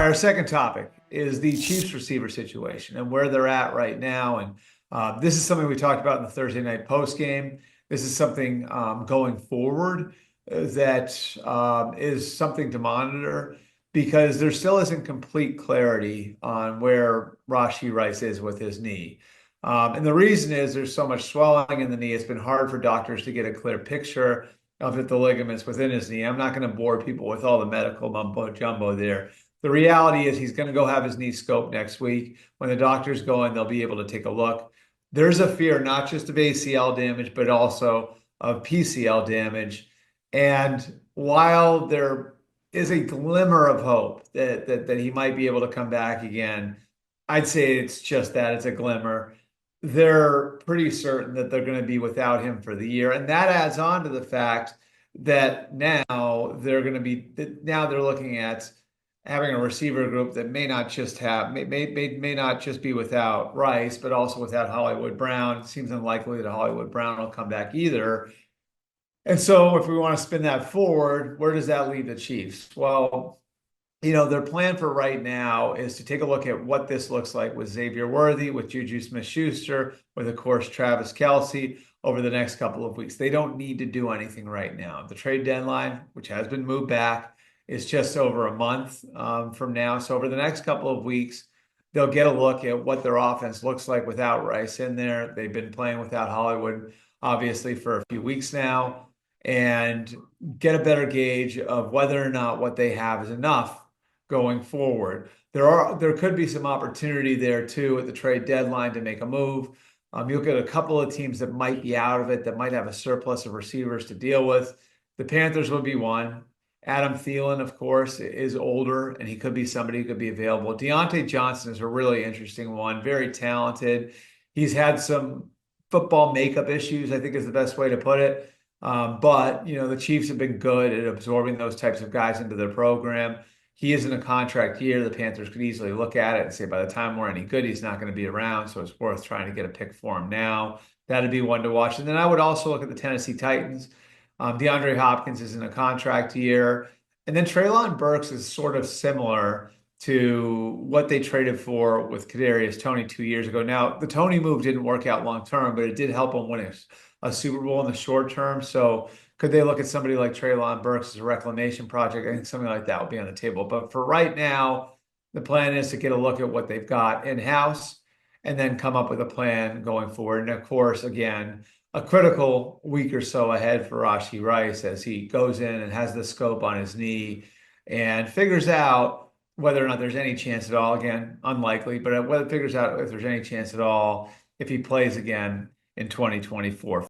right, our second topic is the Chiefs receiver situation and where they're at right now. And this is something we talked about in the Thursday night post game. This is something going forward that is something to monitor because there still isn't complete clarity on where Rashee Rice is with his knee. And the reason is there's so much swelling in the knee. It's been hard for doctors to get a clear picture of the ligaments within his knee. I'm not going to bore people with all the medical mumbo jumbo there. The reality is he's going to go have his knee scoped next week. When the doctors go in, they'll be able to take a look. There's a fear not just of ACL damage, but also of PCL damage. And while there is a glimmer of hope that he might be able to come back again, I'd say it's just that, it's a glimmer. They're pretty certain that they're going to be without him for the year. And that adds on to the fact that now they're looking at having a receiver group that may not just be without Rice, but also without Hollywood Brown. It seems unlikely that Hollywood Brown will come back either. And so if we want to spin that forward, where does that leave the Chiefs? Well, their plan for right now is to take a look at what this looks like with Xavier Worthy, with Juju Smith-Schuster, with, of course, Travis Kelce over the next couple of weeks. They don't need to do anything right now. The trade deadline, which has been moved back, is just over a month from now. So over the next couple of weeks, they'll get a look at what their offense looks like without Rice in there. They've been playing without Hollywood, obviously, for a few weeks now, and get a better gauge of whether or not what they have is enough going forward. There could be some opportunity there too at the trade deadline to make a move. You'll get a couple of teams that might be out of it, that might have a surplus of receivers to deal with. The Panthers would be one. Adam Thielen, of course, is older, and he could be somebody who could be available. Deontay Johnson is a really interesting one, very talented. He's had some football makeup issues, I think is the best way to put it. But the Chiefs have been good at absorbing those types of guys into their program. He is in a contract year. The Panthers could easily look at it and say, by the time we're any good, he's not going to be around. So it's worth trying to get a pick for him now. That'd be one to watch. And then I would also look at the Tennessee Titans. DeAndre Hopkins is in a contract year. And then Treylon Burks is sort of similar to what they traded for with Kadarius Toney 2 years ago. Now, the Toney move didn't work out long term, but it did help him win a Super Bowl in the short term. So could they look at somebody like Treylon Burks as a reclamation project? I think something like that will be on the table. But for right now, the plan is to get a look at what they've got in-house and then come up with a plan going forward. And of course, again, a critical week or so ahead for Rashee Rice as he goes in and has the scope on his knee and figures out whether or not there's any chance at all. Again, unlikely, but whether it figures out if there's any chance at all if he plays again in 2024.